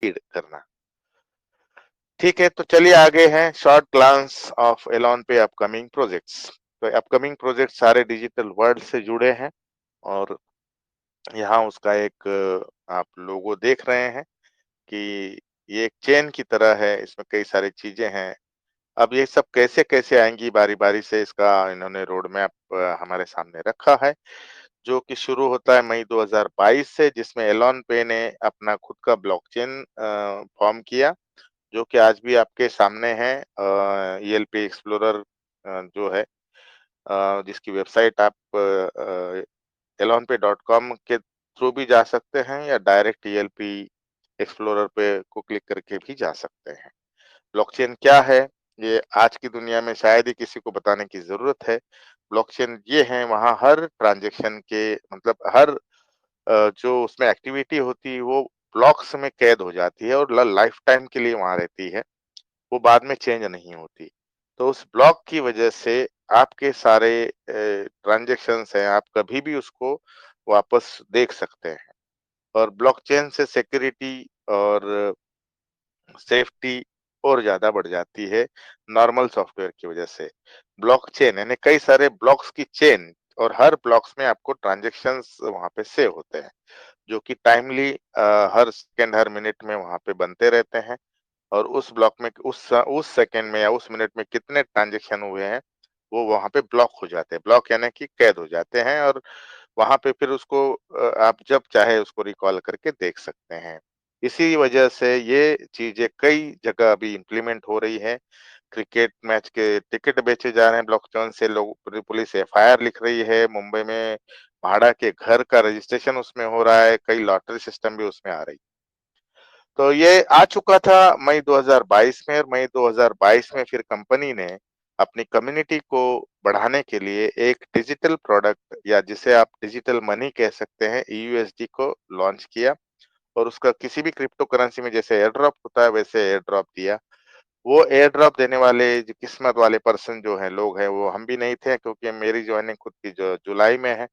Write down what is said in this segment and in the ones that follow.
Lead करना। ठीक है, तो चलिए आगे हैं शॉर्ट ग्लांस ऑफ एलॉन पे अपकमिंग प्रोजेक्ट्स। तो अपकमिंग प्रोजेक्ट सारे डिजिटल वर्ल्ड से जुड़े हैं और यहाँ उसका एक आप लोगो देख रहे हैं कि ये एक चेन की तरह है, इसमें कई सारी चीजें हैं। अब ये सब कैसे कैसे आएंगी बारी बारी से, इसका इन्होंने रोड मैप हमारे सामने रखा है, जो कि शुरू होता है मई 2022 से, जिसमें एलॉन पे ने अपना खुद का ब्लॉकचेन फॉर्म किया, जो कि आज भी आपके सामने है। ईएलपी एक्सप्लोरर जो है, जिसकी वेबसाइट आप elonpay.com के थ्रू भी जा सकते हैं या डायरेक्ट ईएलपी एक्सप्लोरर पे को क्लिक करके भी जा सकते हैं। ब्लॉकचेन क्या है, ये आज की दुनिया में शायद ही किसी को बताने की जरूरत है। ब्लॉकचेन ये है, वहाँ हर ट्रांजैक्शन के मतलब हर जो उसमें एक्टिविटी होती है वो ब्लॉक्स में कैद हो जाती है और लाइफ टाइम के लिए वहां रहती है, वो बाद में चेंज नहीं होती। तो उस ब्लॉक की वजह से आपके सारे ट्रांजैक्शंस हैं, आप कभी भी उसको वापस देख सकते हैं। और ब्लॉकचेन से सिक्योरिटी और सेफ्टी और ज्यादा बढ़ जाती है नॉर्मल सॉफ्टवेयर की वजह से। ब्लॉकचेन यानी कई सारे ब्लॉक्स की चेन, और हर ब्लॉक्स में आपको ट्रांजैक्शंस वहां पे सेव होते हैं, जो कि टाइमली हर सेकंड हर मिनट में वहां पे बनते रहते हैं। और उस ब्लॉक में उस सेकंड में या उस मिनट में कितने ट्रांजैक्शन हुए हैं वो वहां पे ब्लॉक हो जाते हैं, ब्लॉक यानी कि कैद हो जाते हैं, और वहां पे फिर उसको आप जब चाहे उसको रिकॉल करके देख सकते हैं। इसी वजह से ये चीजें कई जगह अभी इम्प्लीमेंट हो रही है। क्रिकेट मैच के टिकट बेचे जा रहे हैं ब्लॉकचेन से, लोग पुलिस एफआईआर लिख रही है, मुंबई में भाड़ा के घर का रजिस्ट्रेशन उसमें हो रहा है, कई लॉटरी सिस्टम भी उसमें आ रही। तो ये आ चुका था मई 2022 में, और मई 2022 में फिर कंपनी ने अपनी कम्युनिटी को बढ़ाने के लिए एक डिजिटल प्रोडक्ट या जिसे आप डिजिटल मनी कह सकते हैं, ईयूएसडी को लॉन्च किया। और उसका किसी भी क्रिप्टो करेंसी में जैसे एयर ड्रॉप होता है वैसे एयर ड्रॉप दिया। वो एयर ड्रॉप देने वाले जो किस्मत वाले पर्सन जो है, लोग हैं, वो हम भी नहीं थे, क्योंकि मेरी ज्वाइनिंग खुद की जो जुलाई में है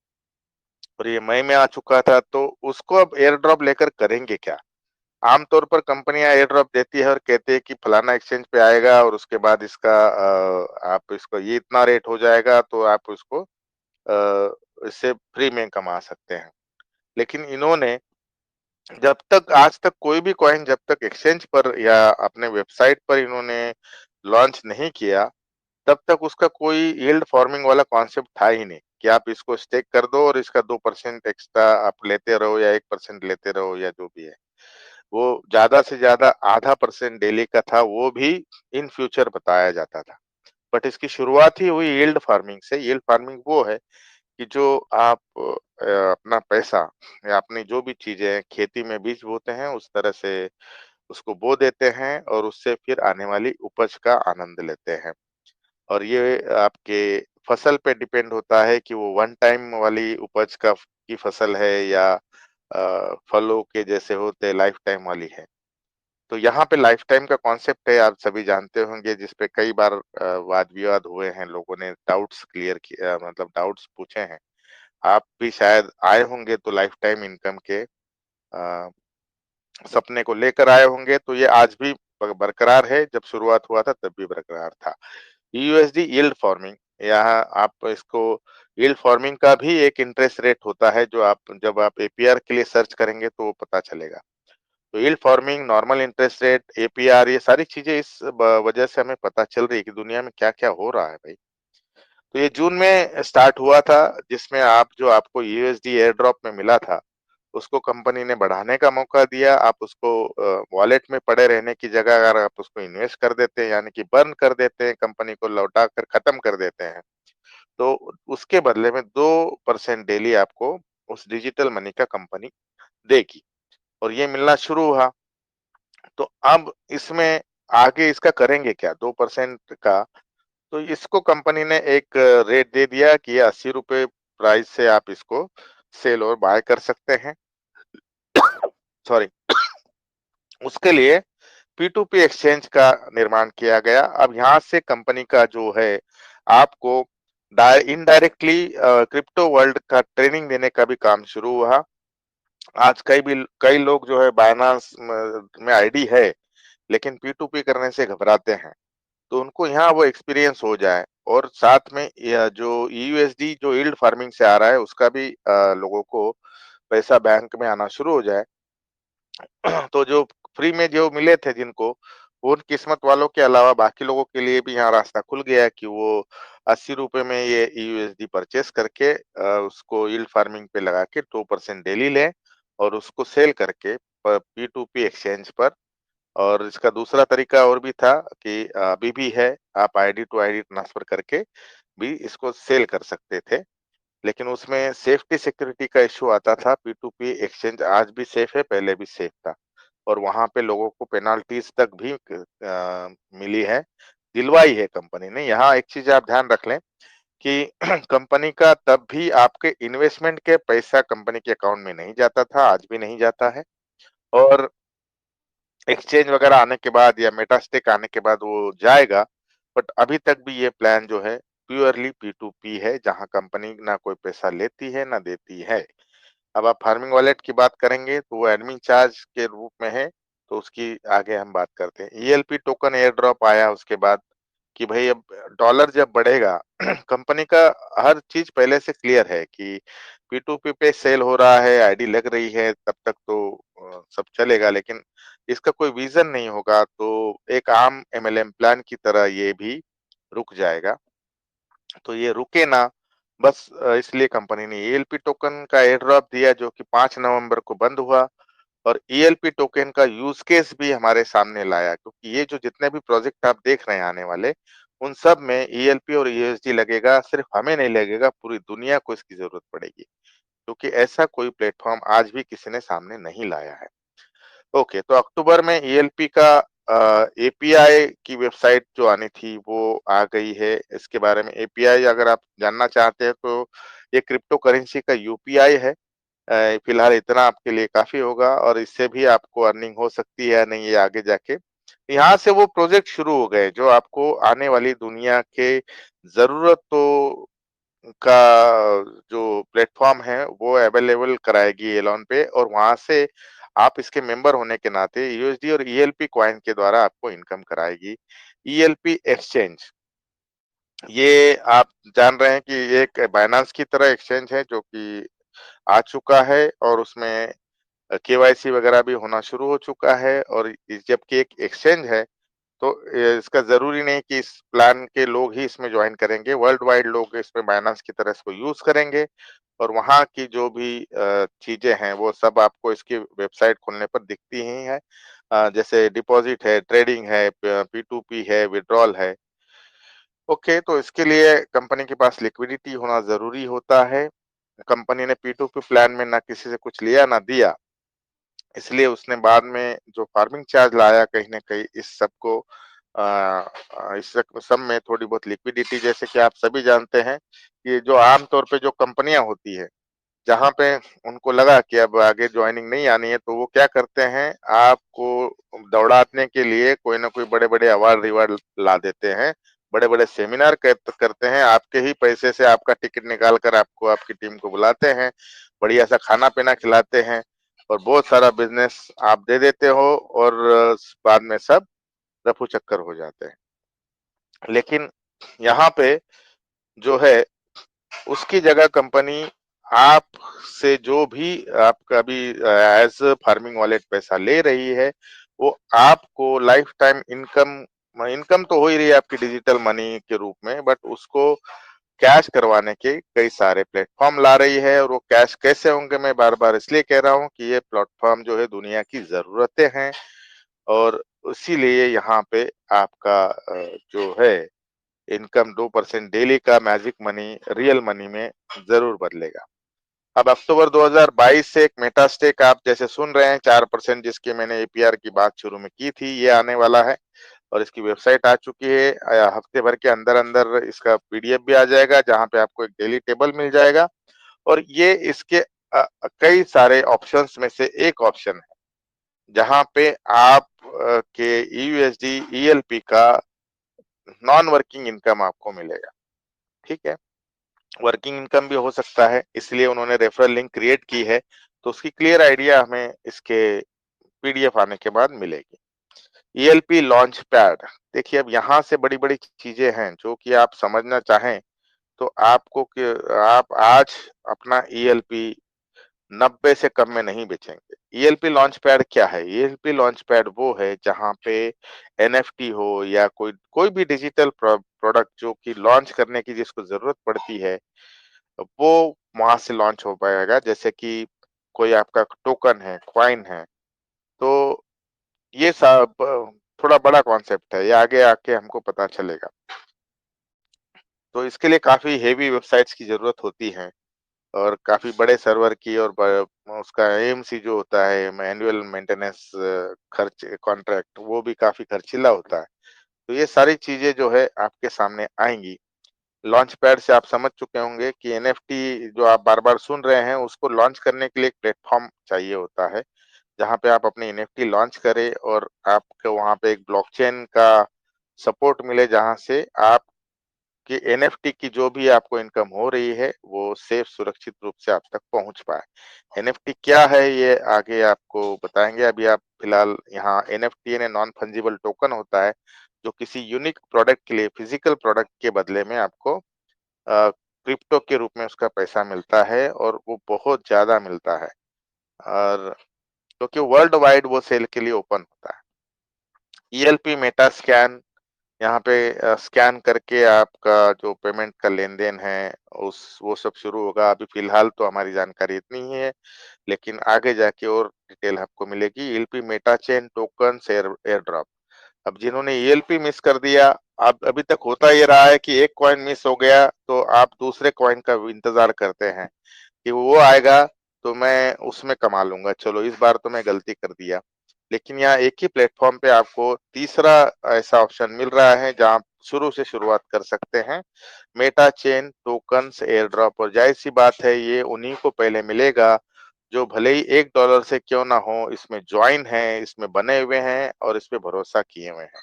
और ये मई में आ चुका था। तो उसको अब एयर ड्रॉप लेकर करेंगे क्या? आमतौर पर कंपनियां एयर ड्रॉप देती है और कहती है कि फलाना एक्सचेंज पे आएगा और उसके बाद इसका आप इसको ये इतना रेट हो जाएगा तो आप उसको इससे फ्री में कमा सकते हैं। लेकिन इन्होंने जब तक आज तक कोई भी कॉइन जब तक एक्सचेंज पर या अपने वेबसाइट पर इन्होंने लॉन्च नहीं किया, तब तक उसका कोई यील्ड फार्मिंग वाला कॉन्सेप्ट था ही नहीं कि आप इसको स्टेक कर दो और इसका 2% एक्स्ट्रा आप लेते रहो या 1% लेते रहो या जो भी है। वो ज्यादा से ज्यादा आधा परसेंट डेली का था, वो भी इन फ्यूचर बताया जाता था। बट इसकी शुरुआत ही हुई यील्ड फार्मिंग से। यील्ड फार्मिंग वो है कि जो आप अपना पैसा या अपनी जो भी चीजें हैं, खेती में बीज बोते हैं उस तरह से उसको बो देते हैं और उससे फिर आने वाली उपज का आनंद लेते हैं। और ये आपके फसल पे डिपेंड होता है कि वो वन टाइम वाली उपज का की फसल है या फलों के जैसे होते लाइफ टाइम वाली है। तो यहाँ पे लाइफ टाइम का कॉन्सेप्ट है, आप सभी जानते होंगे, जिस पे कई बार वाद विवाद हुए हैं, लोगों ने डाउट्स क्लियर किया, मतलब डाउट्स पूछे हैं। आप भी शायद आए होंगे तो लाइफ टाइम इनकम के सपने को लेकर आए होंगे, तो ये आज भी बरकरार है, जब शुरुआत हुआ था तब भी बरकरार था। यूएसडी यील्ड फार्मिंग, यहाँ आप इसको यील्ड फार्मिंग का भी एक इंटरेस्ट रेट होता है, जो आप जब आप एपीआर के लिए सर्च करेंगे तो वो पता चलेगा। तो yield farming, normal interest rate, APR, ये सारी चीजें इस वजह से हमें पता चल रही है कि दुनिया में क्या क्या हो रहा है भाई। तो ये जून में स्टार्ट हुआ था, जिसमें आप जो आपको यूएसडी एयर ड्रॉप में मिला था उसको कंपनी ने बढ़ाने का मौका दिया। आप उसको वॉलेट में पड़े रहने की जगह अगर आप उसको इन्वेस्ट कर देते हैं, यानी कि बर्न कर देते हैं, कंपनी को लौटा कर खत्म कर देते हैं, तो उसके बदले में 2% डेली आपको उस डिजिटल मनी का कंपनी देगी। और ये मिलना शुरू हुआ। तो अब इसमें आगे इसका करेंगे क्या 2% का? तो इसको कंपनी ने एक रेट दे दिया कि ये 80 रुपए प्राइस से आप इसको सेल और बाय कर सकते हैं। सॉरी। उसके लिए पी टू पी एक्सचेंज का निर्माण किया गया। अब यहाँ से कंपनी का जो है आपको इनडायरेक्टली क्रिप्टो वर्ल्ड का ट्रेनिंग देने का भी काम शुरू हुआ। आज कई लोग जो है बायनांस में आईडी है, लेकिन P2P करने से घबराते हैं। तो उनको यहाँ वो एक्सपीरियंस हो जाए और साथ में जो यूएसडी जो यील्ड फार्मिंग से आ रहा है उसका भी लोगों को पैसा बैंक में आना शुरू हो जाए। तो जो फ्री में जो मिले थे जिनको, उन किस्मत वालों के अलावा बाकी लोगों के लिए भी यहाँ रास्ता खुल गया है कि वो ₹80 में ये यूएसडी परचेज़ करके उसको यील्ड फार्मिंग पे लगा के 2% डेली लें और उसको सेल करके P2P एक्सचेंज पर। और इसका दूसरा तरीका और भी था कि अभी भी है, आप आईडी टू आईडी ट्रांसफर करके भी इसको सेल कर सकते थे। लेकिन उसमें सेफ्टी सिक्योरिटी का इश्यू आता था। P2P एक्सचेंज आज भी सेफ है, पहले भी सेफ था और वहाँ पे लोगों को पेनल्टीज़ तक भी मिली है, दिलवाई है कंपनी ने। यहाँ एक चीज़ आप ध्यान रख लें कि कंपनी का तब भी आपके इन्वेस्टमेंट के पैसा कंपनी के अकाउंट में नहीं जाता था, आज भी नहीं जाता है। और एक्सचेंज वगैरह आने के बाद या मेटास्टेक आने के बाद वो जाएगा, बट अभी तक भी ये प्लान जो है प्योरली P2P है, जहाँ कंपनी ना कोई पैसा लेती है, ना देती है। अब आप फार्मिंग वॉलेट की बात करेंगे तो वो एडमिन चार्ज के रूप में है, तो उसकी आगे हम बात करते हैं। ईएलपी टोकन एयर ड्रॉप आया उसके बाद कि भाई अब डॉलर जब बढ़ेगा कंपनी का हर चीज पहले से क्लियर है कि P2P पे सेल हो रहा है, आईडी लग रही है, तब तक तो सब चलेगा। लेकिन इसका कोई विजन नहीं होगा तो एक आम एमएलएम प्लान की तरह ये भी रुक जाएगा। तो ये रुके ना, बस इसलिए कंपनी ने ईएलपी टोकन का एयर ड्रॉप दिया जो कि 5 नवंबर को बंद हुआ। और ईएलपी टोकन का यूज केस भी हमारे सामने लाया, क्योंकि ये जो जितने भी प्रोजेक्ट आप देख रहे हैं आने वाले, उन सब में ईएलपी और यूएसडी लगेगा। सिर्फ हमें नहीं लगेगा, पूरी दुनिया को इसकी जरूरत पड़ेगी, क्योंकि ऐसा कोई प्लेटफॉर्म आज भी किसी ने सामने नहीं लाया है। ओके, तो अक्टूबर में ईएलपी का एपीआई की वेबसाइट जो आनी थी वो आ गई है। इसके बारे में एपीआई अगर आप जानना चाहते हैं तो ये क्रिप्टो करेंसी का यूपीआई है। फिलहाल इतना आपके लिए काफ़ी होगा और इससे भी आपको अर्निंग हो सकती है या नहीं, ये आगे जाके। यहाँ से वो प्रोजेक्ट शुरू हो गए जो आपको आने वाली दुनिया के ज़रूरतों का जो प्लेटफ़ॉर्म है वो अवेलेबल कराएगी एलॉन पे, और वहाँ से आप इसके मेंबर होने के नाते यूएसडी और ईएलपी कॉइन के द्वारा आपको इनकम कराएगी। ईएलपी एक्सचेंज, ये आप जान रहे हैं कि ये एक बायनांस की तरह एक्सचेंज है जो कि आ चुका है और उसमें केवाईसी वगैरह भी होना शुरू हो चुका है। और जबकि एक एक्सचेंज है तो इसका जरूरी नहीं कि इस प्लान के लोग ही इसमें ज्वाइन करेंगे, वर्ल्ड वाइड लोग इसमें बायनांस की तरह इसको यूज करेंगे। और वहाँ की जो भी चीजें हैं वो सब आपको इसकी वेबसाइट खोलने पर दिखती ही है। जैसे डिपॉजिट है, ट्रेडिंग है, P2P है, विड्रॉल है। ओके, तो इसके लिए कंपनी के पास लिक्विडिटी होना जरूरी होता है। कंपनी ने P2P प्लान में ना किसी से कुछ लिया ना दिया, इसलिए उसने बाद में जो फार्मिंग चार्ज लाया कहीं न कहीं इस सब को इस सब में थोड़ी बहुत लिक्विडिटी, जैसे कि आप सभी जानते हैं कि जो आम तौर पे जो कंपनियाँ होती है, जहाँ पे उनको लगा कि अब आगे जॉइनिंग नहीं आनी है, तो वो क्या करते हैं, आपको दौड़ाने के लिए कोई ना कोई बड़े-बड़े अवार्ड-रिवार्ड ला देते हैं, बड़े-बड़े सेमिनार करते हैं, आपके ही पैसे से आपका टिकट निकाल कर आपको आपकी टीम को बुलाते हैं, बढ़िया-सा खाना-पीना खिलाते हैं और बहुत सारा बिज़नेस आप दे देते हो और बाद में सब रफू-चक्कर हो जाते हैं। लेकिन यहाँ पे जो है उसकी जगह कंपनी आपसे जो भी आपका अभी एज फार्मिंग वॉलेट पैसा ले रही है, वो आपको लाइफ टाइम इनकम इनकम तो हो ही रही है आपकी डिजिटल मनी के रूप में, बट उसको कैश करवाने के कई सारे प्लेटफॉर्म ला रही है। और वो कैश कैसे होंगे, मैं बार बार इसलिए कह रहा हूँ कि ये प्लेटफॉर्म जो है दुनिया की जरूरतें हैं और इसीलिए यहाँ पे आपका जो है इनकम 2% डेली का मैजिक मनी रियल मनी में जरूर बदलेगा। अब अक्टूबर 2022 से एक मेटास्टेक आप जैसे सुन रहे हैं 4%, जिसकी मैंने एपीआर की बात शुरू में की थी, ये आने वाला है और इसकी वेबसाइट आ चुकी है। हफ्ते भर के अंदर अंदर इसका पीडीएफ भी आ जाएगा जहां पे आपको एक डेली टेबल मिल जाएगा। और ये इसके कई सारे ऑप्शंस में से एक ऑप्शन है जहां पे आप के यूएसडी ईएलपी का नॉन वर्किंग इनकम आपको मिलेगा। ठीक है, वर्किंग इनकम भी हो सकता है, इसलिए उन्होंने रेफरल लिंक क्रिएट की है। तो उसकी क्लियर आइडिया हमें इसके पीडीएफ आने के बाद मिलेगी। ईएलपी लॉन्च पैड, देखिए अब यहाँ से बड़ी-बड़ी चीज़ें हैं जो कि आप समझना चाहें तो आपको आप आज अपना ईएलपी 90 से कम में नहीं बेचेंगे। ईएलपी लॉन्च पैड क्या है? ईएलपी लॉन्च पैड वो है जहाँ पे एनएफटी हो या कोई कोई भी डिजिटल प्रोडक्ट जो कि लॉन्च करने की जिसको ज़रूरत पड़ती है, वो वहाँ से लॉन्च हो पाएगा। जैसे कि कोई आपका टोकन है, कॉइन है, तो ये सब थोड़ा बड़ा कॉन्सेप्ट है, ये आगे आके हमको पता चलेगा। तो इसके लिए काफ़ी हेवी वेबसाइट्स की ज़रूरत होती है और काफ़ी बड़े सर्वर की और उसका एएमसी जो होता है, एनुअल मेंटेनेंस खर्च कॉन्ट्रैक्ट, वो भी काफ़ी खर्चीला होता है। तो ये सारी चीज़ें जो है आपके सामने आएँगी। लॉन्च पैड से आप समझ चुके होंगे कि एनएफटी जो आप बार-बार सुन रहे हैं, उसको लॉन्च करने के लिए एक प्लेटफ़ॉर्म चाहिए होता है, जहाँ पे आप अपनी एनएफटी लॉन्च करें और आपको वहाँ पे एक ब्लॉकचेन का सपोर्ट मिले, जहाँ से आप कि एनएफटी की जो भी आपको इनकम हो रही है, वो सेफ सुरक्षित रूप से आप तक पहुँच पाए। एनएफटी क्या है, ये आगे आपको बताएँगे। अभी आप फिलहाल यहाँ एनएफटी यानी नॉन फंजिबल टोकन होता है, जो किसी यूनिक प्रोडक्ट के लिए फिजिकल प्रोडक्ट के बदले में आपको क्रिप्टो के रूप में उसका पैसा मिलता है और वो बहुत ज़्यादा मिलता है और क्योंकि वर्ल्ड वाइड वो सेल के लिए ओपन होता है। ईएलपी मेटा स्कैन, यहाँ पे स्कैन करके आपका जो पेमेंट का लेन-देन है, उस वो सब शुरू होगा। अभी फ़िलहाल तो हमारी जानकारी इतनी ही है, लेकिन आगे जाके और डिटेल आपको मिलेगी। ELP meta chain tokens air drop. अब जिन्होंने ईएलपी मिस कर दिया, अब अभी तक होता ये रहा है कि एक कॉइन मिस हो गया, तो आप दूसरे कॉइन का इंतज़ार करते हैं कि वो आएगा, तो मैं उसमें कमा लूँगा। चलो इस बार तो मैं गलती कर दिया। लेकिन यहाँ एक ही प्लेटफ़ॉर्म पे आपको तीसरा ऐसा ऑप्शन मिल रहा है जहाँ आप शुरू से शुरुआत कर सकते हैं। Meta chain, tokens, air drop और ज़ाहिर-सी बात है ये उन्हीं को पहले मिलेगा जो भले ही $1 से क्यों ना हो इसमें जॉइन हैं, इसमें बने हुए हैं और इस पे भरोसा किए हुए हैं।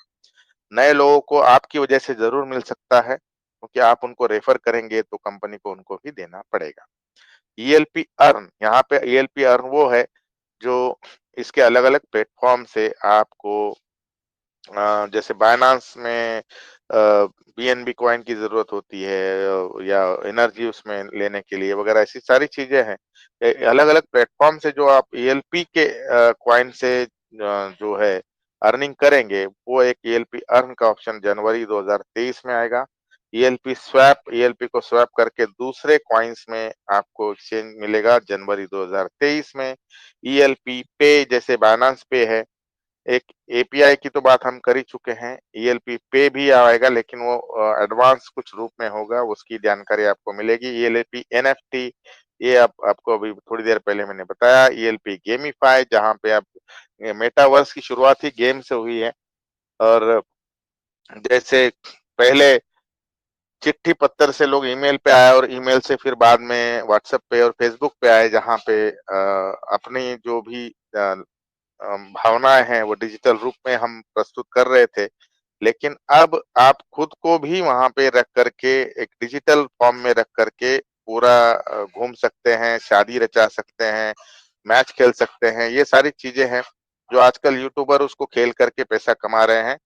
नए लोगों को आपकी वजह से ज़रूर मिल सकता है, क्योंकि आप उनको रेफ़र करेंगे तो कंपनी को उनको भी देना पड़ेगा। ईएलपी अर्न, यहाँ पे ईएलपी अर्न वो है जो इसके अलग-अलग प्लेटफ़ॉर्म से आपको जैसे बायनांस में बीएनबी कॉइन की ज़रूरत होती है या एनर्जी उसमें लेने के लिए वगैरह ऐसी सारी चीज़ें हैं। अलग-अलग प्लेटफ़ॉर्म से जो आप ईएलपी के कॉइन से जो है अर्निंग करेंगे, वो एक ईएलपी अर्न का ऑप्शन जनवरी 2023 में आएगा। ईएलपी स्वैप, ईएलपी को स्वैप करके दूसरे कॉइन्स में आपको एक्सचेंज मिलेगा जनवरी 2023 में। ईएलपी पे जैसे बायनांस पे है, एक एपीआई की तो बात हम कर ही चुके हैं, ईएलपी पे भी आएगा लेकिन वो एडवांस कुछ रूप में होगा, उसकी जानकारी आपको मिलेगी। ईएलपी एनएफटी, ये आपको अभी थोड़ी देर पहले मैंने बताया। ईएलपी गेमिफाई, जहाँ पे आप मेटावर्स की शुरुआत ही गेम से हुई है और जैसे पहले चिट्ठी पत्र से लोग ईमेल पे आए और ईमेल से फिर बाद में व्हाट्सएप पे और फेसबुक पे आए, जहाँ पे अपनी जो भी भावनाएँ हैं वो डिजिटल रूप में हम प्रस्तुत कर रहे थे। लेकिन अब आप खुद को भी वहाँ पे रख कर के एक डिजिटल फॉर्म में रख कर के पूरा घूम सकते हैं, शादी रचा सकते हैं, मैच खेल सकते हैं। ये सारी चीज़ें हैं जो आजकल यूट्यूबर उसको खेल करके पैसा कमा रहे हैं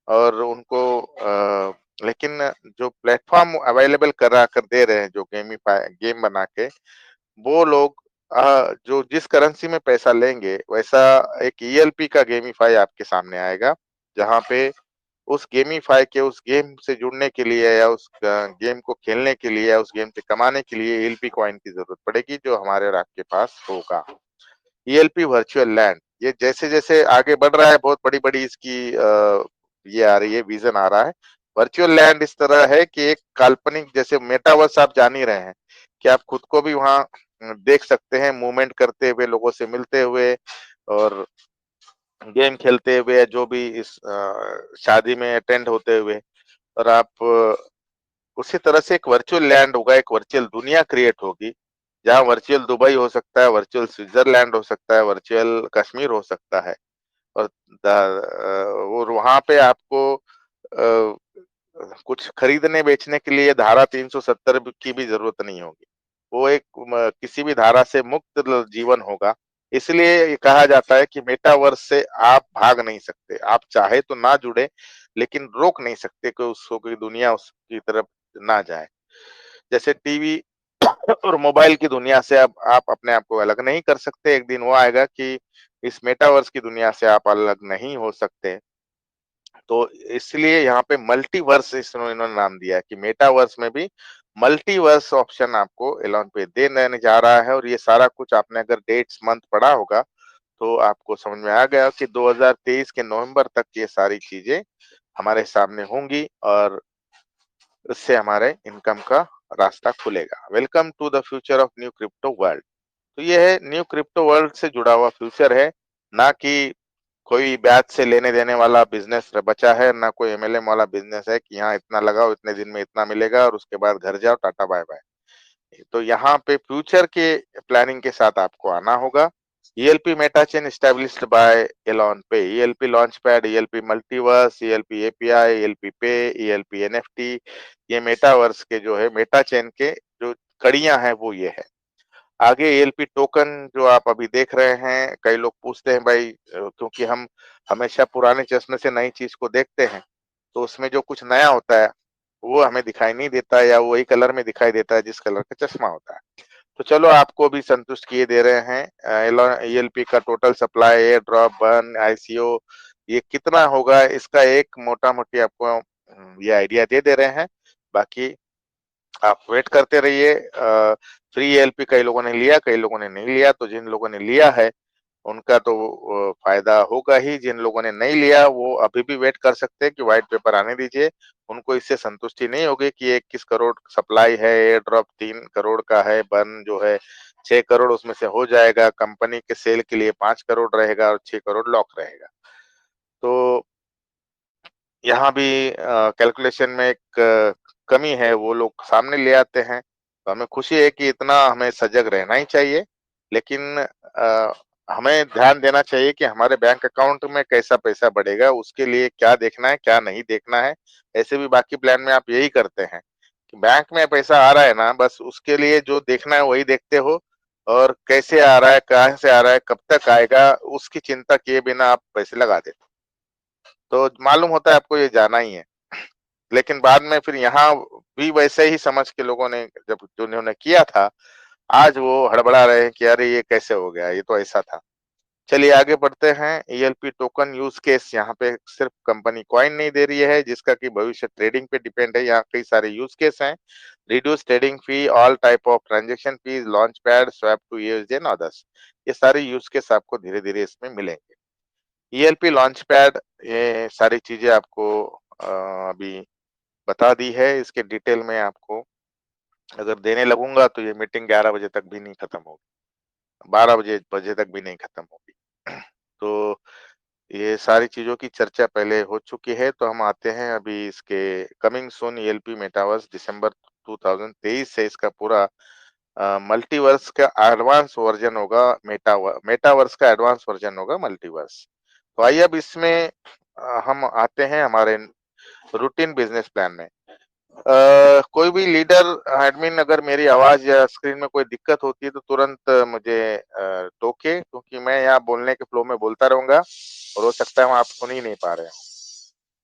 और उनको लेकिन जो प्लेटफ़ॉर्म अवेलेबल करा कर दे रहे हैं जो गेमिफाई गेम बना के, वो लोग जो जिस करेंसी में पैसा लेंगे, वैसा एक ईएलपी का गेमिफाई आपके सामने आएगा, जहाँ पे उस गेमिफाई के उस गेम से जुड़ने के लिए या उस गेम को खेलने के लिए या उस गेम से कमाने के लिए ईएलपी कॉइन की ज़रूरत पड़ेगी, जो हमारे और आपके पास होगा। ईएलपी वर्चुअल लैंड, ये जैसे-जैसे आगे बढ़ रहा है, बहुत बड़ी-बड़ी इसकी ये आ रही है, विज़न आ रहा है। वर्चुअल लैंड इस तरह है कि एक काल्पनिक, जैसे मेटावर्स आप जान ही रहे हैं, कि आप खुद को भी वहाँ देख सकते हैं, मूवमेंट करते हुए, लोगों से मिलते हुए और गेम खेलते हुए, जो भी इस शादी में अटेंड होते हुए और आप उसी तरह से एक वर्चुअल लैंड होगा, एक वर्चुअल दुनिया क्रिएट होगी, जहाँ वर्चुअल दुबई हो सकता है, वर्चुअल स्विट्ज़रलैंड हो सकता है, वर्चुअल कश्मीर हो सकता है और और वहाँ पे आपको कुछ खरीदने-बेचने के लिए धारा 370 की भी ज़रूरत नहीं होगी। वो एक किसी भी धारा से मुक्त जीवन होगा। इसलिए ये कहा जाता है कि मेटावर्स से आप भाग नहीं सकते। आप चाहे तो ना जुड़े, लेकिन रोक नहीं सकते कि उसको कोई दुनिया उसकी तरफ ना जाए। जैसे टीवी और मोबाइल की दुनिया से अब आप अपने आप को अलग नहीं कर सकते। एक दिन वो आएगा कि इस मेटावर्स की दुनिया से आप अलग नहीं हो सकते। तो इसलिए यहाँ पे मल्टीवर्स इन्होंने नाम दिया है कि मेटावर्स में भी मल्टीवर्स ऑप्शन आपको एलॉन पे देने जा रहा है। और ये सारा कुछ आपने अगर डेट्स मंथ पढ़ा होगा तो आपको समझ में आ गया कि 2023 के नवंबर तक ये सारी चीजें हमारे सामने होंगी और इससे हमारे इनकम का रास्ता खुलेगा। Welcome to the future of new crypto world. तो ये है न्यू क्रिप्टो वर्ल्ड से जुड़ा हुआ फ्यूचर है, ना कि कोई ब्याज से लेने देने वाला बिजनेस बचा है, ना कोई एमएलएम वाला बिजनेस है कि यहाँ इतना लगाओ इतने दिन में इतना मिलेगा और उसके बाद घर जाओ टाटा बाय बाय। तो यहाँ पे फ्यूचर के प्लानिंग के साथ आपको आना होगा। ELP meta chain established by Elon pay, ELP launch pad, ELP multiverse, ELP API, ELP pay, ELP NFT, ये मेटावर्स के जो है मेटा चेन के जो कड़ियां हैं वो ये है। आगे ईएलपी टोकन जो आप अभी देख रहे हैं, कई लोग पूछते हैं भाई क्योंकि हम हमेशा पुराने चश्मे से नई चीज को देखते हैं, तो उसमें जो कुछ नया होता है वो हमें दिखाई नहीं देता या वही कलर में दिखाई देता है जिस कलर का चश्मा होता है। तो चलो आपको भी संतुष्ट किए दे रहे हैं। ईएलपी का total supply, air drop, burn, ICO ये कितना होगा, इसका एक मोटा मोटी आपको ये आइडिया दे रहे हैं। बाकी आप वेट करते रहिए। फ्री एलपी कई लोगों ने लिया, कई लोगों ने नहीं लिया। तो जिन लोगों ने लिया है उनका तो फायदा होगा ही, जिन लोगों ने नहीं लिया वो अभी भी वेट कर सकते हैं कि व्हाइट पेपर आने दीजिए। उनको इससे संतुष्टि नहीं होगी कि 21 करोड़ सप्लाई है, एयर ड्रॉप 3 करोड़ का है, बर्न जो है 6 करोड़ उसमें से हो जाएगा, कंपनी के सेल के लिए 5 करोड़ रहेगा और 6 करोड़ लॉक रहेगा। तो यहाँ भी कैलकुलेशन में एक कमी है, वो लोग सामने ले आते हैं। तो हमें खुशी है कि इतना हमें सजग रहना ही चाहिए। लेकिन हमें ध्यान देना चाहिए कि हमारे बैंक अकाउंट में कैसा पैसा बढ़ेगा, उसके लिए क्या देखना है क्या नहीं देखना है। ऐसे भी बाकी प्लान में आप यही करते हैं कि बैंक में पैसा आ रहा है ना, बस उसके लिए जो देखना है वही देखते हो, और कैसे आ रहा है, कहाँ से आ रहा है, कब तक आएगा, उसकी चिंता किए बिना आप पैसे लगा देते। तो मालूम होता है आपको ये जाना ही है, लेकिन बाद में फिर यहाँ भी वैसे ही समझ के लोगों ने जब जो उन्होंने किया था, आज वो हड़बड़ा रहे हैं कि अरे ये कैसे हो गया, ये तो ऐसा था। चलिए आगे बढ़ते हैं। ईएलपी टोकन यूज केस, यहाँ पे सिर्फ कंपनी कॉइन नहीं दे रही है जिसका कि भविष्य ट्रेडिंग पे डिपेंड है। यहाँ कई सारे यूज केस हैं। Reduce trading fee, all type of transaction fees, launch pad, swap to USD and others, ये सारे यूज केस आपको धीरे धीरे इसमें मिलेंगे। ईएलपी लॉन्च पैड, ये सारी चीजें आपको अभी बता दी है। इसके डिटेल में आपको अगर देने लगूंगा तो ये मीटिंग 11 बजे तक भी नहीं खत्म होगी, 12 बजे बजे तक भी नहीं खत्म होगी। तो ये सारी चीजों की चर्चा पहले हो चुकी है। तो हम आते हैं अभी इसके कमिंग सून ईएलपी मेटावर्स, दिसंबर 2023 से इसका पूरा मल्टीवर्स का एडवांस वर्जन होगा। मेटावर्स का एडवांस वर्जन होगा मल्टीवर्स। तो आइए अब इसमें हम आते हैं हमारे रूटीन बिजनेस प्लान में। कोई भी लीडर एडमिन अगर मेरी आवाज या स्क्रीन में कोई दिक्कत होती है तो तुरंत मुझे टोके, क्योंकि मैं यहाँ बोलने के फ्लो में बोलता रहूंगा और हो सकता है वहाँ आप सुन ही नहीं पा रहे हो।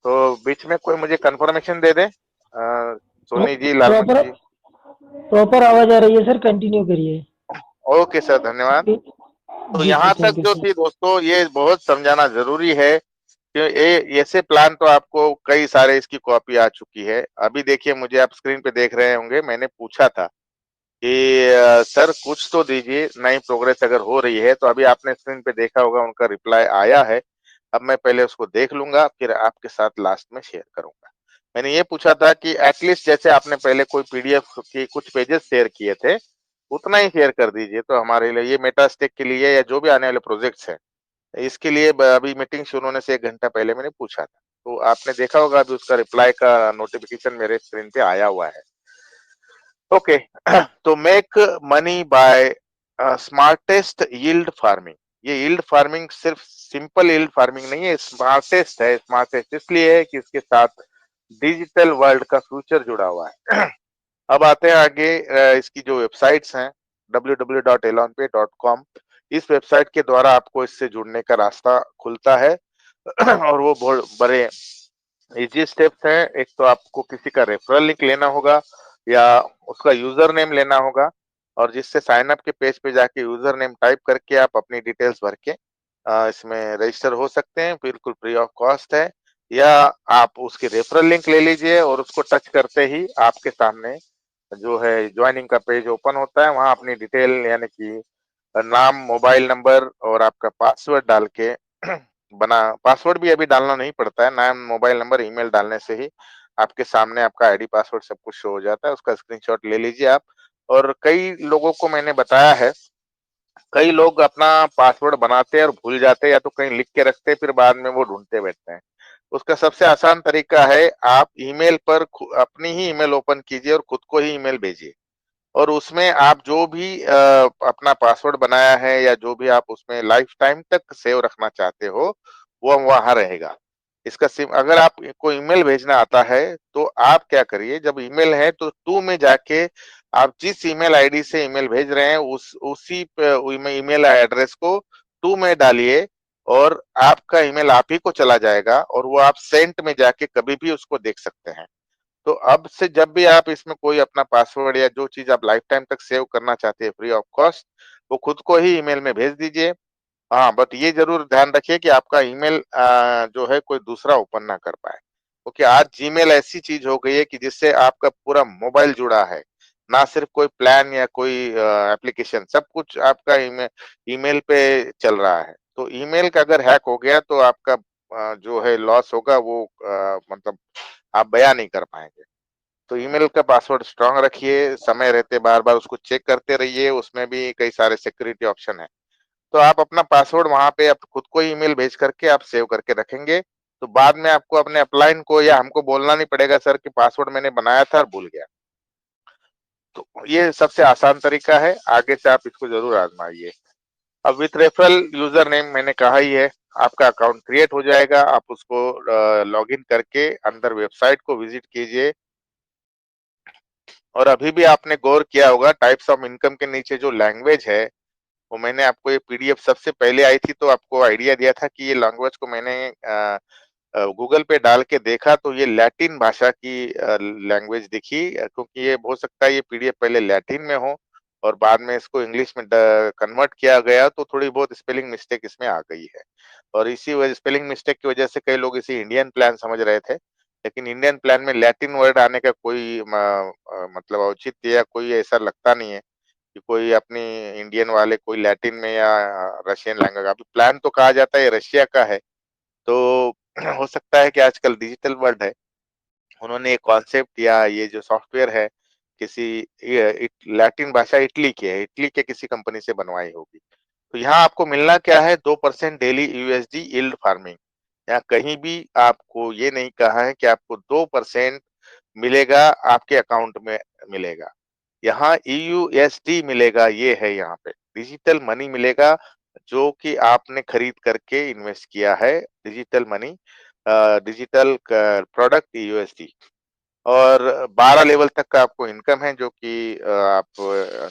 तो बीच में कोई मुझे कंफर्मेशन दे दे, सोनी जी, लालमुन प्रॉपर जी। प्रॉपर आवाज आ रही है सर, कंटिन्यू करिए। ओके सर, धन्यवाद। तो जी सर, यहाँ तक थैंक यू जो सर। थी दोस्तों, ये बहुत समझाना जरूरी है कि ये ऐसे प्लान तो आपको कई सारे इसकी कॉपी आ चुकी है। अभी देखिए, मुझे आप स्क्रीन पे देख रहे होंगे, मैंने पूछा था कि सर कुछ तो दीजिए, नई प्रोग्रेस अगर हो रही है। तो अभी आपने स्क्रीन पे देखा होगा, उनका रिप्लाई आया है। अब मैं पहले उसको देख लूंगा, फिर आपके साथ लास्ट में शेयर करूंगा। मैंने ये पूछा था कि एटलीस्ट जैसे आपने पहले कोई पीडीएफ के कुछ पेजेस शेयर किए थे, उतना ही शेयर कर दीजिए। तो हमारे लिए ये मेटास्टेक के लिए या जो भी आने वाले प्रोजेक्ट्स हैं, इसके लिए अभी मीटिंग शुरू होने से 1 घंटा पहले मैंने पूछा था। तो आपने देखा होगा अभी उसका रिप्लाई का नोटिफिकेशन मेरे स्क्रीन पे आया हुआ है। ओके। तो make money by smartest yield farming. ये यील्ड फार्मिंग सिर्फ सिंपल यील्ड फार्मिंग नहीं है, स्मार्टेस्ट है। स्मार्टेस्ट इसलिए है कि इसके साथ डिजिटल वर्ल्ड का फ्यूचर जुड़ा हुआ है। अब आते हैं आगे, इसकी जो वेबसाइट्स हैं www.elonpay.com, इस वेबसाइट के द्वारा आपको इससे जुड़ने का रास्ता खुलता है। और वो बहुत बड़े इजी स्टेप्स हैं। एक तो आपको किसी का रेफरल लिंक लेना होगा या उसका यूजर नेम लेना होगा, और जिससे साइन अप के पेज पे जाके यूजर नेम टाइप करके आप अपनी डिटेल्स भर के इसमें रजिस्टर हो सकते हैं, बिल्कुल फ्री ऑफ कॉस्ट है। या आप उसके रेफरल लिंक ले लीजिए और उसको टच करते ही आपके सामने जो है ज्वाइनिंग का पेज ओपन होता है। वहां अपनी डिटेल यानी कि नाम, मोबाइल नंबर और आपका पासवर्ड डाल के बना, पासवर्ड भी अभी डालना नहीं पड़ता है, नाम, मोबाइल नंबर, ईमेल डालने से ही आपके सामने आपका आईडी पासवर्ड सब कुछ शो हो जाता है। उसका स्क्रीनशॉट ले लीजिए आप। और कई लोगों को मैंने बताया है, कई लोग अपना पासवर्ड बनाते हैं और भूल जाते हैं, या तो कहीं लिख के रखते हैं, फिर बाद में वो ढूंढते बैठते हैं। उसका सबसे आसान तरीका है, आप ईमेल पर अपनी ही ईमेल ओपन कीजिए और खुद को ही ईमेल भेजिए, और उसमें आप जो भी अपना पासवर्ड बनाया है या जो भी आप उसमें लाइफ टाइम तक सेव रखना चाहते हो, वो वहां रहेगा। इसका सिम अगर आपको ईमेल भेजना आता है तो आप क्या करिए, जब ईमेल है तो टू में जाके आप जिस ईमेल आईडी से ईमेल भेज रहे हैं उसी ईमेल एड्रेस को टू में डालिए, और आपका ईमेल आप ही को चला जाएगा और वो आप सेंट में जाके कभी भी उसको देख सकते हैं। तो अब से जब भी आप इसमें कोई अपना पासवर्ड या जो चीज आप लाइफ टाइम तक सेव करना चाहते हैं फ्री ऑफ कॉस्ट, वो खुद को ही ईमेल में भेज दीजिए। हाँ, बट ये जरूर ध्यान रखिए कि आपका ईमेल जो है कोई दूसरा ओपन ना कर पाए, क्योंकि आज जीमेल ऐसी चीज हो गई है कि जिससे आपका पूरा मोबाइल जुड़ा है, ना सिर्फ कोई प्लान या कोई एप्लीकेशन, सब कुछ आपका ईमेल ईमेल पे चल रहा है। तो ईमेल का अगर हैक हो गया तो आपका जो है लॉस होगा, वो मतलब आप बयां नहीं कर पाएंगे। तो ईमेल का पासवर्ड स्ट्रांग रखिए, समय रहते बार बार उसको चेक करते रहिए, उसमें भी कई सारे सिक्योरिटी ऑप्शन है। तो आप अपना पासवर्ड वहां पे आप खुद को ईमेल भेज करके आप सेव करके रखेंगे, तो बाद में आपको अपने अपलाइन को या हमको बोलना नहीं पड़ेगा सर कि पासवर्ड मैंने बनाया था और भूल गया। तो ये सबसे आसान तरीका है, आगे से आप इसको जरूर आजमाइए। अब विथ रेफरल यूजर नेम मैंने कहा ही है, आपका अकाउंट क्रिएट हो जाएगा। आप उसको लॉगिन करके अंदर वेबसाइट को विजिट कीजिए। और अभी भी आपने गौर किया होगा, टाइप्स ऑफ इनकम के नीचे जो लैंग्वेज है, वो मैंने आपको ये पीडीएफ सबसे पहले आई थी तो आपको आइडिया दिया था कि ये लैंग्वेज को मैंने गूगल पे डाल के देखा तो ये लैटिन भाषा की लैंग्वेज दिखी, क्योंकि ये हो सकता है ये पीडीएफ पहले लैटिन में हो और बाद में इसको इंग्लिश में कन्वर्ट किया गया, तो थोड़ी बहुत स्पेलिंग मिस्टेक इसमें आ गई है। और इसी वजह स्पेलिंग मिस्टेक की वजह से कई लोग इसे इंडियन प्लान समझ रहे थे, लेकिन इंडियन प्लान में लैटिन वर्ड आने का कोई मतलब औचित्य या कोई ऐसा लगता नहीं है कि कोई अपनी इंडियन वाले कोई लैटिन में या रशियन लैंग्वेज, अभी प्लान तो कहा जाता है ये रशिया का है। तो हो सकता है कि आजकल डिजिटल वर्ल्ड है, उन्होंने ये कॉन्सेप्ट या ये जो सॉफ्टवेयर है किसी लैटिन भाषा इटली की है, इटली के किसी कंपनी से बनवाई होगी। तो यहाँ आपको मिलना क्या है, 2% डेली यूएसडी यील्ड फार्मिंग। यहाँ कहीं भी आपको ये नहीं कहा है कि आपको 2% मिलेगा आपके अकाउंट में मिलेगा। यहाँ ईयूएसडी मिलेगा, ये है यहाँ पे डिजिटल मनी मिलेगा, जो कि आपने खरीद करके इन्वेस्ट किया है, डिजिटल मनी, डिजिटल प्रोडक्ट ईयूएसडी। और 12 लेवल तक का आपको इनकम है, जो कि आप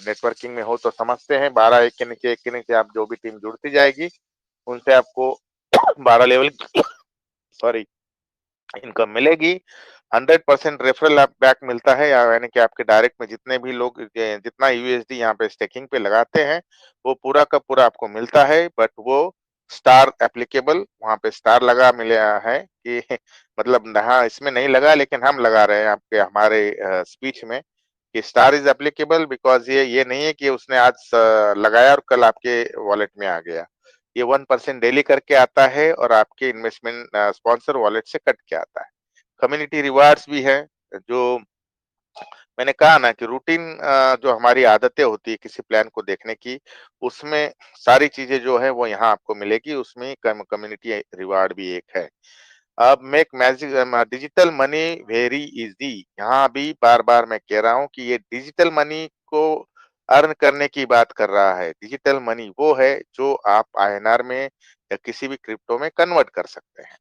नेटवर्किंग में हो तो समझते हैं, 12 एक के नीचे आप जो भी टीम जुड़ती जाएगी उनसे आपको 12 लेवल सॉरी इनकम मिलेगी। 100% रेफरल आप बैक मिलता है, यानी कि आपके डायरेक्ट में जितने भी लोग जितना यूएसडी यहाँ पे स्टेकिंग पे लगाते हैं वो पूरा का पूरा आपको मिलता है। बट वो स्टार एप्लीकेबल, वहां पे स्टार लगा मिले है कि मतलब हाँ इसमें नहीं लगा लेकिन हम लगा रहे हैं आपके हमारे स्पीच में कि स्टार इज एप्लीकेबल, बिकॉज ये नहीं है कि उसने आज लगाया और कल आपके वॉलेट में आ गया। ये 1% डेली करके आता है और आपके इन्वेस्टमेंट स्पॉन्सर वॉलेट से कट के आता है। कम्युनिटी रिवार्ड्स भी है, जो मैंने कहा ना कि रूटीन जो हमारी आदतें होती है किसी प्लान को देखने की, उसमें सारी चीजें जो है वो यहाँ आपको मिलेगी, उसमें कम्युनिटी रिवार्ड भी एक है। अब make magic digital money very easy, यहाँ भी बार बार मैं कह रहा हूँ कि ये डिजिटल मनी को अर्न करने की बात कर रहा है। डिजिटल मनी वो है जो आप आईएनआर में या किसी भी क्रिप्टो में कन्वर्ट कर सकते हैं।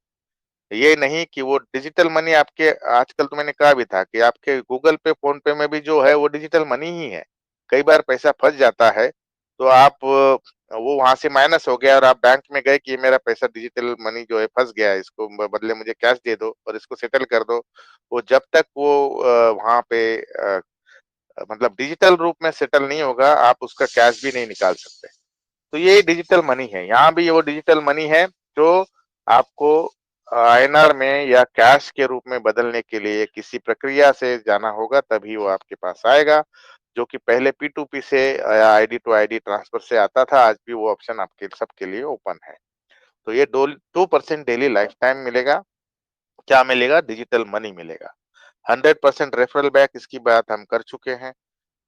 ये नहीं कि वो डिजिटल मनी आपके, आजकल तो मैंने कहा भी था कि आपके गूगल पे, फ़ोन पे में भी जो है वो डिजिटल मनी ही है। कई बार पैसा फँस जाता है, तो आप वो वहाँ से माइनस हो गया और आप बैंक में गए कि ये मेरा पैसा डिजिटल मनी जो है फँस गया है, इसको बदले मुझे कैश दे दो और इसको सेटल कर दो। वो जब तक वो वहाँ पे मतलब डिजिटल रूप में सेटल नहीं होगा, आप उसका कैश भी नहीं निकाल सकते। तो ये डिजिटल मनी है। यहाँ भी वो डिजिटल मनी है जो आपको आईएनआर में या कैश के रूप में बदलने के लिए किसी प्रक्रिया से जाना होगा, तभी वो आपके पास आएगा। जो कि पहले P2P से या आईडी टू आईडी ट्रांसफर से आता था, आज भी वो ऑप्शन आपके सबके लिए ओपन है। तो ये 2% डेली लाइफ टाइम मिलेगा। क्या मिलेगा? डिजिटल मनी मिलेगा। 100% रेफरल बैक, इसकी बात हम कर चुके हैं।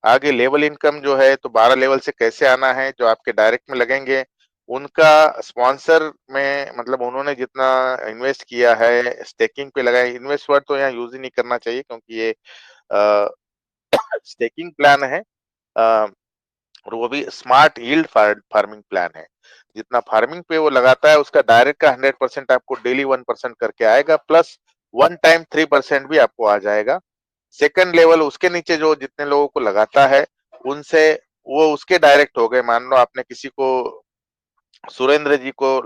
आगे लेवल इनकम जो है, तो 12 लेवल से कैसे आना है, जो आपके डायरेक्ट में लगेंगे, उनका स्पॉन्सर में मतलब उन्होंने जितना इन्वेस्ट किया है, स्टेकिंग पे लगाए, इन्वेस्ट वर्ड तो यहाँ यूज ही नहीं करना चाहिए क्योंकि ये स्टेकिंग प्लान है, और वो भी स्मार्ट यील्ड फार्मिंग प्लान है। जितना फार्मिंग पे वो लगाता है, उसका डायरेक्ट का 100% आपको डेली 1% करके आएगा, प्लस वन टाइम 3% भी आपको आ जाएगा। सेकंड लेवल उसके नीचे जो जितने लोगों को लगाता है, उनसे वो उसके डायरेक्ट हो गए। मान लो आपने किसी को, सुरेंद्र जी को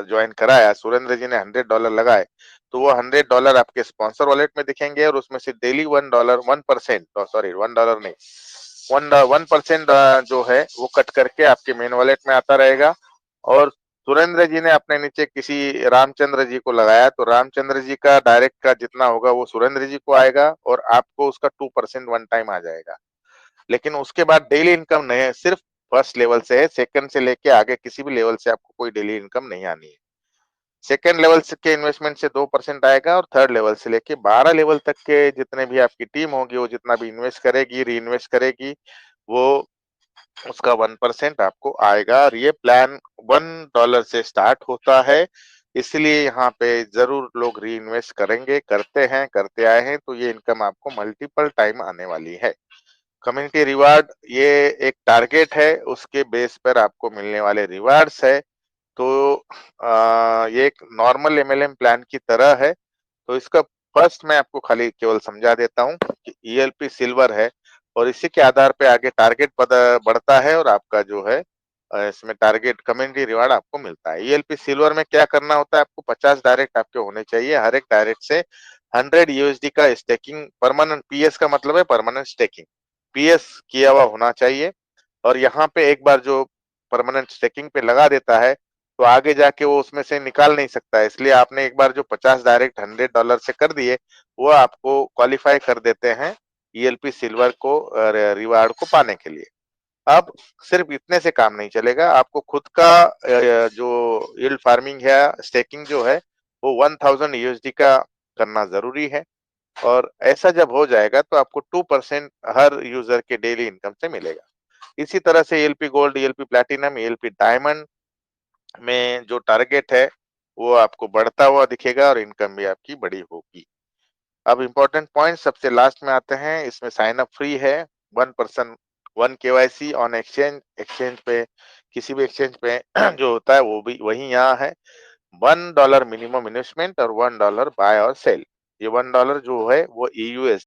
ज्वाइन कराया, सुरेंद्र जी ने $100 लगाए, तो वो $100 आपके स्पॉन्सर वॉलेट में दिखेंगे और उसमें से डेली $1, 1%, सॉरी $1 नहीं, 1% जो है वो कट करके आपके मेन वॉलेट में आता रहेगा। और सुरेंद्र जी ने अपने नीचे किसी रामचंद्र जी को लगाया, तो रामचंद्र जी का डायरेक्ट का जितना होगा वो सुरेंद्र जी को आएगा और आपको उसका 2% वन टाइम आ जाएगा। लेकिन उसके बाद डेली इनकम नहीं है, सिर्फ फर्स्ट लेवल से है। सेकंड से लेके आगे किसी भी लेवल से आपको कोई डेली इनकम नहीं आनी है। सेकंड लेवल से के इन्वेस्टमेंट से 2% आएगा और थर्ड लेवल से लेके 12 लेवल तक के जितने भी आपकी टीम होगी, वो जितना भी इन्वेस्ट करेगी, री इन्वेस्ट करेगी, वो उसका 1% आपको आएगा। और ये प्लान $1 से स्टार्ट होता है, इसलिए यहाँ पे जरूर लोग री इन्वेस्ट करेंगे, करते हैं, करते आए हैं, तो ये इनकम आपको मल्टीपल टाइम आने वाली है। कम्युनिटी रिवार्ड ये एक टारगेट है, उसके बेस पर आपको मिलने वाले रिवार्ड्स है। तो ये एक नॉर्मल एमएलएम प्लान की तरह है। तो इसका फर्स्ट मैं आपको खाली केवल समझा देता हूँ कि ईएलपी सिल्वर है, और इसी के आधार पे आगे टारगेट बढ़ता है और आपका जो है इसमें टारगेट कम्युनिटी रिवार्ड आपको मिलता है। ईएलपी सिल्वर में क्या करना होता है, आपको 50 डायरेक्ट आपके होने चाहिए, हर एक डायरेक्ट से 100 यूएसडी का स्टेकिंग परमानेंट, पीएस का मतलब है परमानेंट स्टेकिंग, पीएस किया हुआ होना चाहिए। और यहाँ पे एक बार जो परमानेंट स्टेकिंग पे लगा देता है, तो आगे जाके वो उसमें से निकाल नहीं सकता है। इसलिए आपने एक बार जो 50 डायरेक्ट $100 से कर दिए, वो आपको क्वालिफाई कर देते हैं ईएलपी सिल्वर को रिवार्ड को पाने के लिए। अब सिर्फ इतने से काम नहीं चलेगा, आपको खुद का जो यील्ड फार्मिंग है, स्टेकिंग जो है, वो 1000 यूएसडी का करना जरूरी है। और ऐसा जब हो जाएगा तो आपको 2% हर यूजर के डेली इनकम से मिलेगा। इसी तरह से ELP gold, ELP platinum, ELP diamond में जो टारगेट है, वो आपको बढ़ता हुआ दिखेगा और इनकम भी आपकी बड़ी होगी। अब इम्पोर्टेंट पॉइंट सबसे लास्ट में आते हैं। इसमें साइन अप फ्री है, 1% 1 KYC ऑन एक्सचेंज, एक्सचेंज पे किसी भी एक्सचेंज पे जो होता है वो भी वही यहाँ है। $1 मिनिमम इन्वेस्टमेंट और $1 बाय और सेल। ये $1 जो है वो ईयूएस